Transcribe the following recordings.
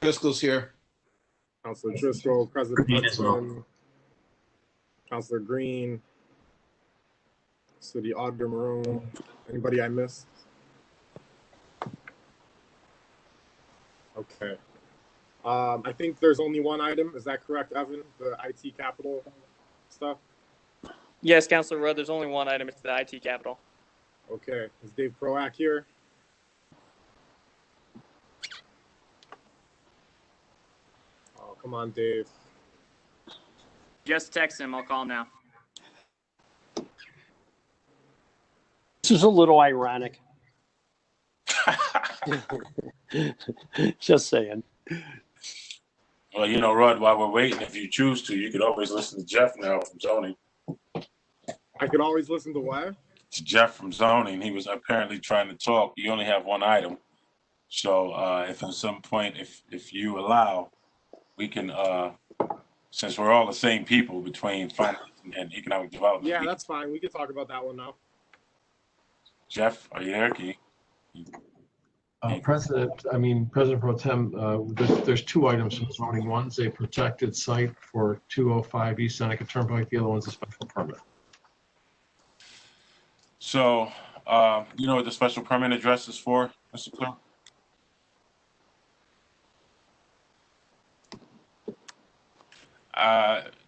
Driscoll's here. Councilor Driscoll, President Green as well. Hudson, Councilor Green, City Auditor Maroon. Anybody I missed? Okay. I think there's only one item. Is that correct, Evan? The IT capital stuff? Yes, Councilor Rudd, there's only one item. It's the IT capital. Okay. Is Dave Proack here? Oh, come on, Dave. Just text him. I'll call him now. This is a little ironic. Just saying. Well, you know, Rod, while we're waiting, if you choose to, you could always listen to Jeff now from zoning. I could always listen to what? To Jeff from zoning. He was apparently trying to talk. You only have one item. So if at some point, if you allow, we can, since we're all the same people between finance and economic development. Yeah, that's fine. We can talk about that one now. Jeff, are you there? Can you? President Pro Tem, there's two items from zoning. One's a protected site for 205 East Seneca Turnpike. The other one's a special permit. So, you know what the special permit address is for, Mr. Clerk?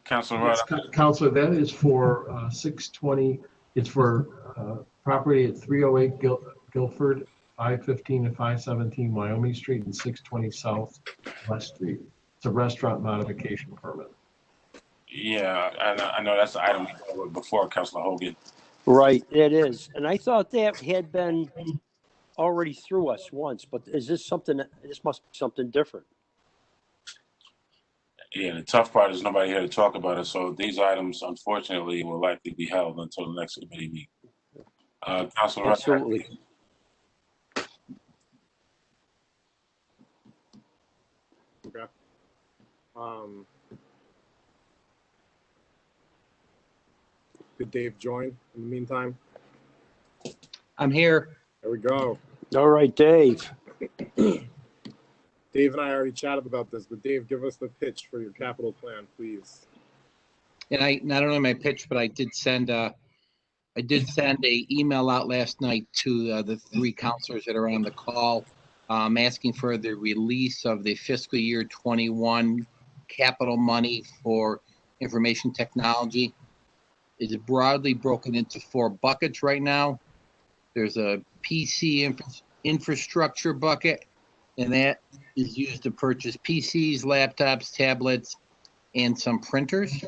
Councilor Rudd. Councilor, that is for 620. It's for property at 308 Guilford, 515 and 517 Wyoming Street, and 620 South West Street. It's a restaurant modification permit. Yeah, I know that's the item we covered before, Councilor Hogan. Right, it is. And I thought that had been already through us once, but is this something, this must be something different. Yeah, the tough part is nobody here to talk about it. So these items, unfortunately, will likely be held until the next committee meeting. Councilor Rudd. Absolutely. Okay. Did Dave join in the meantime? I'm here. There we go. All right, Dave. Dave and I already chatted about this, but Dave, give us the pitch for your capital plan, please. And I not only my pitch, but I did send a email out last night to the three counselors that are on the call, asking for the release of the fiscal year 21 capital money for information technology. It is broadly broken into 4 buckets right now. There's a PC infrastructure bucket, and that is used to purchase PCs, laptops, tablets, and some printers.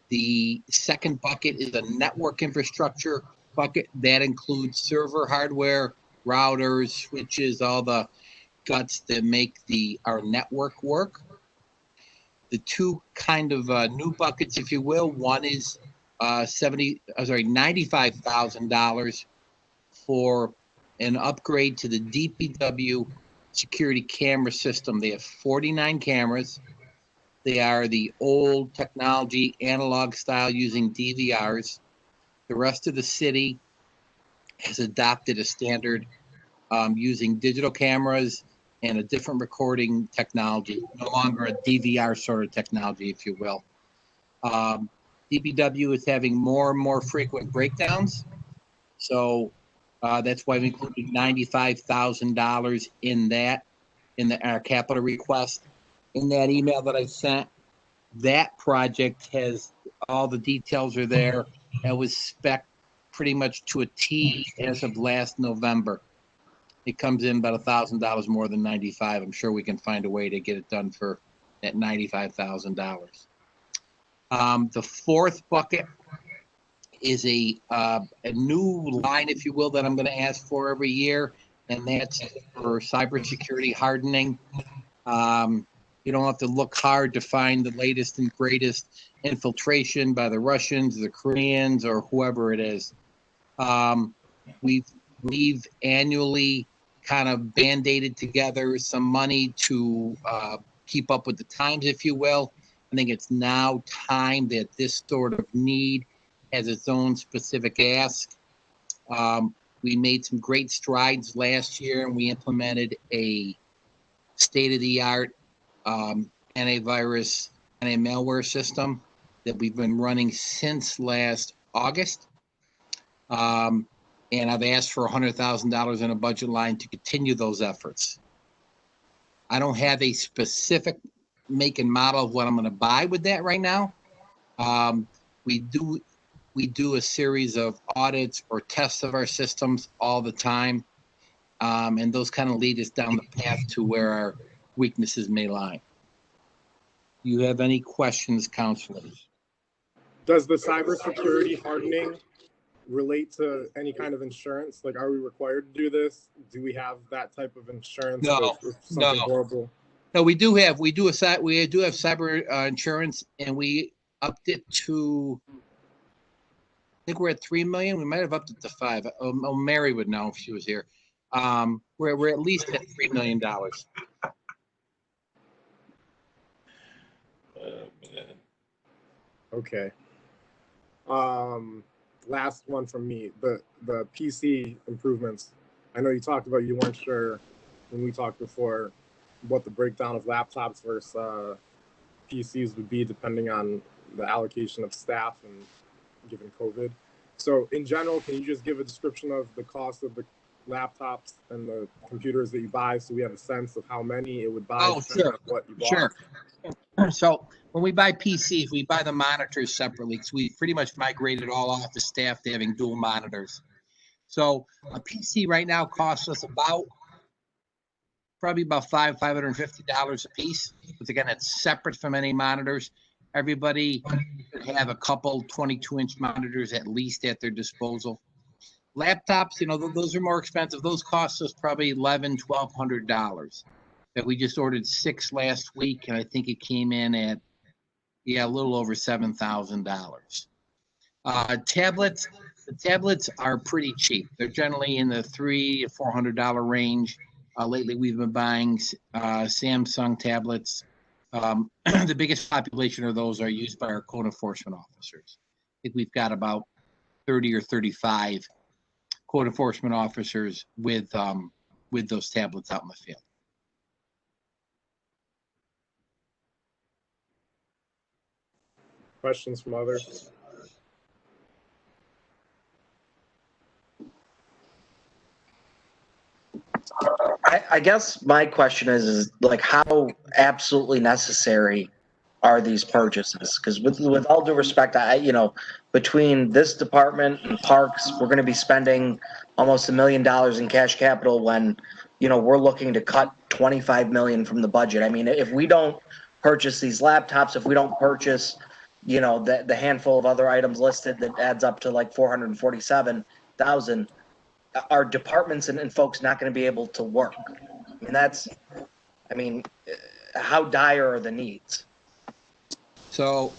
The second bucket is a network infrastructure bucket. That includes server hardware, routers, switches, all the guts that make our network work. The two kind of new buckets, if you will, one is $95,000 for an upgrade to the DPW security camera system. They have 49 cameras. They are the old technology, analog style, using DVRs. The rest of the city has adopted a standard using digital cameras and a different recording technology, no longer a DVR sort of technology, if you will. DPW is having more and more frequent breakdowns. So that's why we included $95,000 in that, our capital request. In that email that I sent, that project has all the details are there. It was spec'd pretty much to a T as of last November. It comes in about $1,000 more than 95. I'm sure we can find a way to get it done for that $95,000. The fourth bucket is a new line, if you will, that I'm going to ask for every year, and that's for cybersecurity hardening. You don't have to look hard to find the latest and greatest infiltration by the Russians, the Koreans, or whoever it is. We've annually kind of band-aided together some money to keep up with the times, if you will. I think it's now time that this sort of need has its own specific ask. We made some great strides last year, and we implemented a state-of-the-art antivirus, anti-malware system that we've been running since last August. And I've asked for $100,000 in a budget line to continue those efforts. I don't have a specific make and model of what I'm going to buy with that right now. We do a series of audits or tests of our systems all the time. And those kind of lead us down the path to where our weaknesses may lie. Do you have any questions, counselors? Does the cybersecurity hardening relate to any kind of insurance? Like, are we required to do this? Do we have that type of insurance? No, if something no. horrible? No, we do have cyber insurance, and we upped it to, I think we're at 3 million. We might have upped it to 5. Mary would know if she was here. We're at least at $3 million. Okay. Last one from me. The PC improvements. I know you talked about, you weren't sure when we talked before what the breakdown of laptops versus PCs would be depending on the allocation of staff and given COVID. So in general, can you just give a description of the cost of the laptops and the computers that you buy, so we have a sense of how many it would buy? Oh, sure. On what you bought? Sure. So when we buy PCs, we buy the monitors separately. So we pretty much migrated all office staff to having dual monitors. So a PC right now costs us probably about $550 a piece. But again, it's separate from any monitors. Everybody should have a couple 22-inch monitors at least at their disposal. Laptops, those are more expensive. Those cost us probably $1,100, $1,200. That we just ordered 6 last week, and I think it came in at a little over $7,000. Tablets, the tablets are pretty cheap. They're generally in the $300 to $400 range. Lately, we've been buying Samsung tablets. The biggest population of those are used by our code enforcement officers. I think we've got about 30 or 35 code enforcement officers with those tablets out in the field. Questions from others? I guess my question is like, how absolutely necessary are these purchases? Because with all due respect, between this department and parks, we're going to be spending almost $1 million in cash capital when, we're looking to cut 25 million from the budget. I mean, if we don't purchase these laptops, if we don't purchase, the handful of other items listed that adds up to like 447,000, our departments and folks not going to be able to work. How dire are the needs? So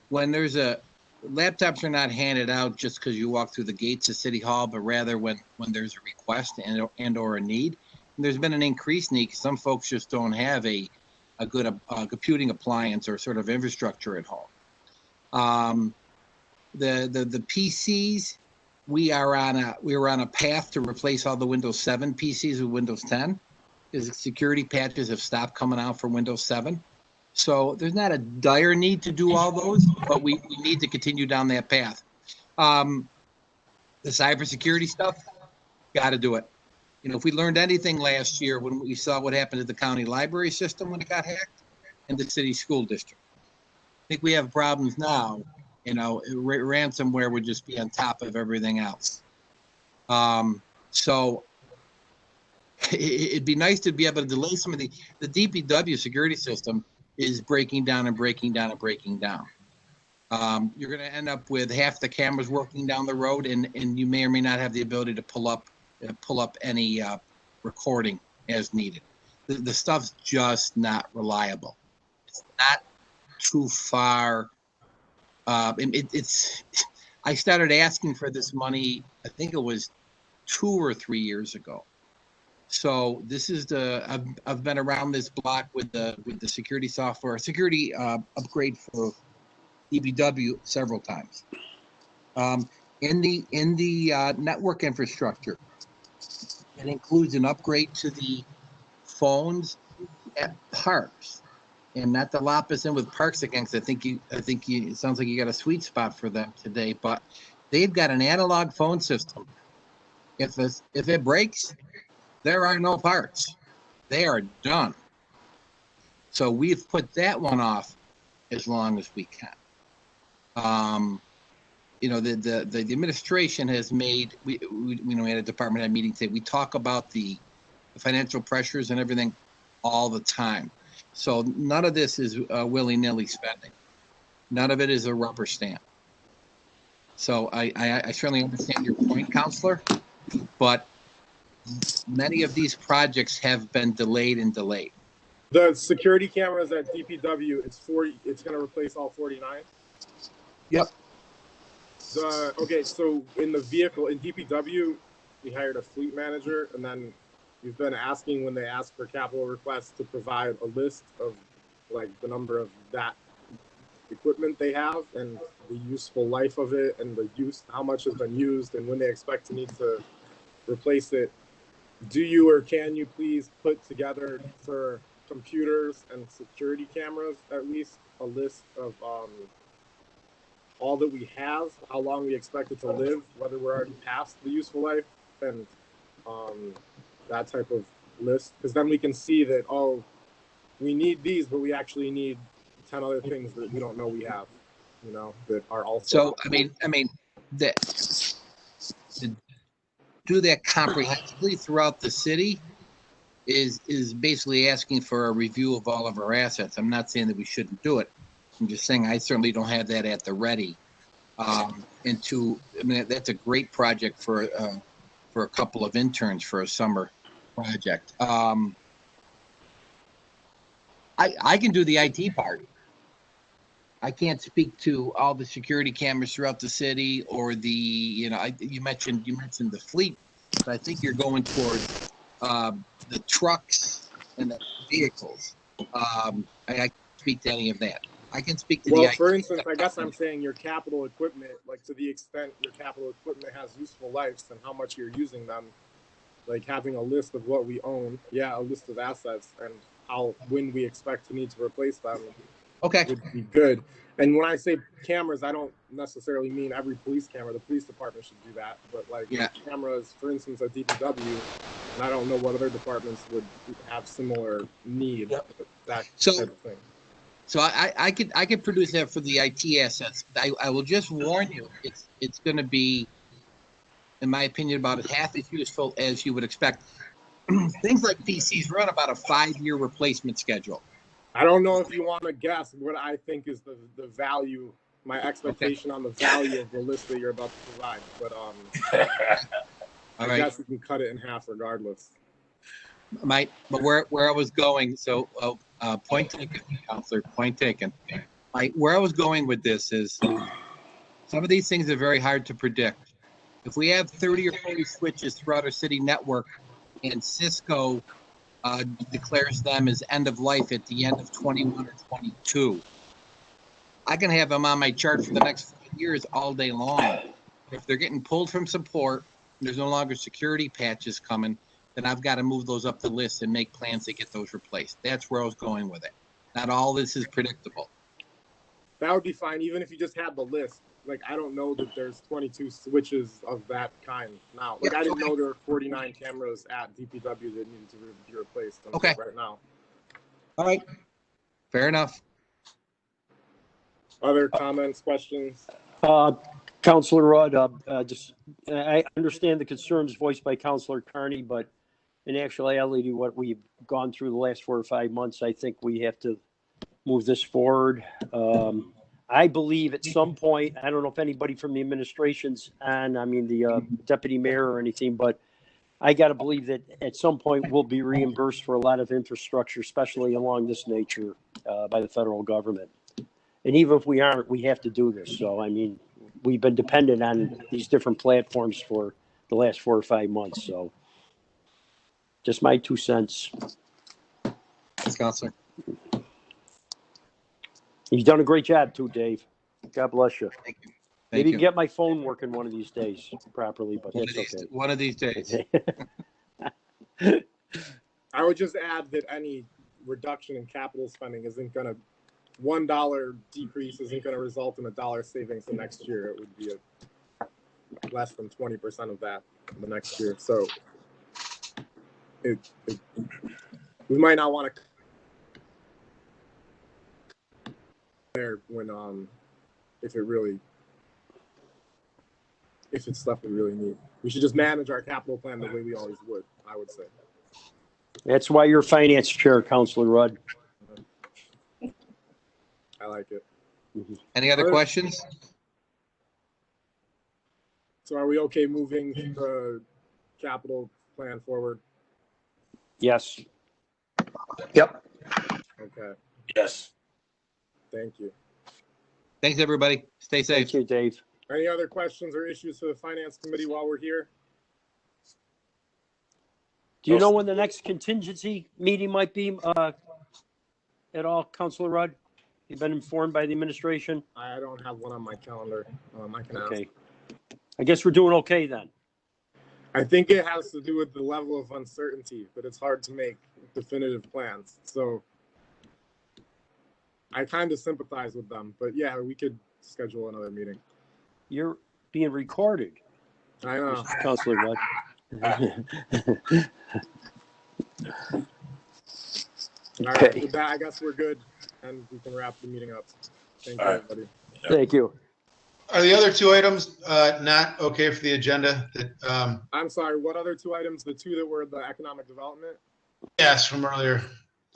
when laptops are not handed out just because you walk through the gates of City Hall, but rather when there's a request and or a need. And there's been an increased need because some folks just don't have a good computing appliance or sort of infrastructure at home. The PCs, we are on a path to replace all the Windows 7 PCs with Windows 10 because security patches have stopped coming out for Windows 7. So there's not a dire need to do all those, but we need to continue down that path. The cybersecurity stuff, got to do it. If we learned anything last year when we saw what happened to the county library system when it got hacked and the city school district, I think we have problems now. Ransomware would just be on top of everything else. So it'd be nice to be able to delay some of the DPW security system is breaking down and breaking down and breaking down. You're going to end up with half the cameras working down the road, and you may or may not have the ability to pull up any recording as needed. The stuff's just not reliable. It's not too far. I started asking for this money, I think it was 2 or 3 years ago. So this is I've been around this block with the security software, upgrade for DPW several times. in the network infrastructure. It includes an upgrade to the phones at parks, and not to lop us in with parks again, because I think you, it sounds like you got a sweet spot for them today, but they've got an analog phone system. If it breaks, there are no parts. They are done. So we've put that one off as long as we can. You know, the administration has made, we had a department head meeting today. We talk about the financial pressures and everything all the time. So none of this is willy-nilly spending. None of it is a rubber stamp. So I certainly understand your point, Counselor, but many of these projects have been delayed and delayed. The security cameras at DPW, it's going to replace all 49. Yep. Okay, so in the vehicle, in DPW, we hired a fleet manager, and then we've been asking when they ask for capital requests to provide a list of like the number of that equipment they have and the useful life of it and the use, how much has been used and when they expect to need to replace it. Do you or can you please put together for computers and security cameras at least a list of all that we have, how long we expect it to live, whether we're already past the useful life, and that type of list? Because then we can see that, oh, we need these, but we actually need 10 other things that we don't know we have, you know, that are also. So I mean that to do that comprehensively throughout the city is basically asking for a review of all of our assets. I'm not saying that we shouldn't do it. I'm just saying I certainly don't have that at the ready. I mean, that's a great project for a couple of interns for a summer project. I can do the IT part. I can't speak to all the security cameras throughout the city or the, you know, you mentioned the fleet, but I think you're going towards the trucks and the vehicles. I can't speak to any of that. I can speak to well, the for IT. instance, I guess I'm saying your capital equipment, like to the extent your capital equipment has useful lives and how much you're using them, like having a list of what we own, a list of assets and when we expect to need to replace them. Okay. Would be good. And when I say cameras, I don't necessarily mean every police camera. The police department should do that. But like cameras, for instance, at DPW, and I don't know what other departments would have similar need. Yep. That So, type of thing. So I could produce that for the IT assets. I will just warn you, it's going to be, in my opinion, about half as useful as you would expect. Things like PCs run about a 5-year replacement schedule. I don't know if you want to guess what I think is the value, my expectation on the value of the list that you're about to provide. But I guess you can cut it in half regardless. But where I was going, so point taken, Counselor, point taken. Where I was going with this is some of these things are very hard to predict. If we have 30 or 40 switches throughout our city network and Cisco declares them as end of life at the end of 21 or 22, I can have them on my chart for the next 5 years all day long. If they're getting pulled from support, there's no longer security patches coming, then I've got to move those up the list and make plans to get those replaced. That's where I was going with it. Not all this is predictable. That would be fine, even if you just had the list. Like, I don't know that there's 22 switches of that kind now. Like, I didn't know there were 49 cameras at DPW that needed to be replaced right now. All right. Fair enough. Other comments, questions? Counselor Rudd, I understand the concerns voiced by Counselor Carney, but in actuality, what we've gone through the last 4 or 5 months, I think we have to move this forward. I believe at some point, I don't know if anybody from the administration's on, I mean, the deputy mayor or anything, but I got to believe that at some point we'll be reimbursed for a lot of infrastructure, especially along this nature by the federal government. And even if we aren't, we have to do this. So, I mean, we've been dependent on these different platforms for the last 4 or 5 months. So just my 2 cents. Thanks, Counselor. You've done a great job too, Dave. God bless you. Thank you. Thank Maybe you. get my phone working one of these days properly, but One that's of these, okay. one of these days. I would just add that any reduction in capital spending isn't gonna, $1 decrease isn't gonna result in $1 savings the next year. It would be less than 20% of that the next year. So it we might not want to there when if it's stuff we really need. We should just manage our capital plan the way we always would, I would say. That's why you're finance chair, Counselor Rudd. I like it. Any other questions? So are we okay moving the capital plan forward? Yes. Yep. Okay, Yes. thank you. Thanks, everybody. Stay safe. Thank you, Dave. Any other questions or issues for the finance committee while we're here? Do you know when the next contingency meeting might be at all, Counselor Rudd? You've been informed by the administration? I don't have one on my calendar. I can ask. Okay. I guess we're doing okay then. I think it has to do with the level of uncertainty, but it's hard to make definitive plans. So I kind of sympathize with them, but yeah, we could schedule another meeting. You're being recorded, I know. Counselor Rudd. All right, Okay. with that, I guess we're good, and we can wrap the meeting up. Thank you, All right. everybody. Thank you. Are the other two items not okay for the agenda? That I'm sorry, what other two items? The two that were the economic development? yes, from earlier.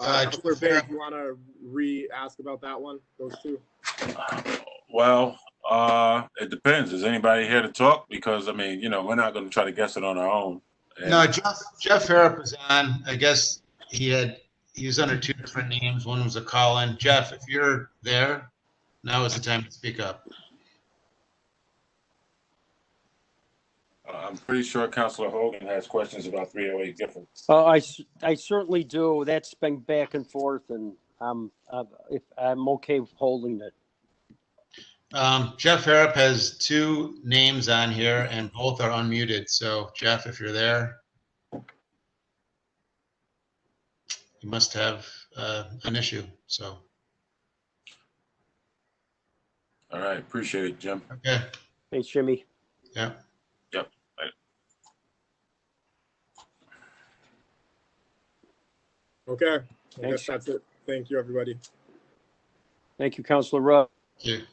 Counselor Bay, you want to re-ask about that one, those two? Well, it depends. Is anybody here to talk? Because I mean, we're not going to try to guess it on our own. And No, Jeff Harrop was on. I guess he was under two different names. One was a call-in. Jeff, if you're there, now is the time to speak up. I'm pretty sure Councilor Hogan has questions about 308 Gifford. I certainly do. That's been back and forth, and if I'm okay with holding it. Jeff Harrop has two names on here, and both are unmuted. So, Jeff, if you're there, you must have an issue. So, All right, appreciate it, Jim. okay, Thanks, Jimmy. yeah. Yep. Right. Okay, I Thanks. guess that's it. Thank you, everybody. Thank you, Counselor Rudd. Thank you.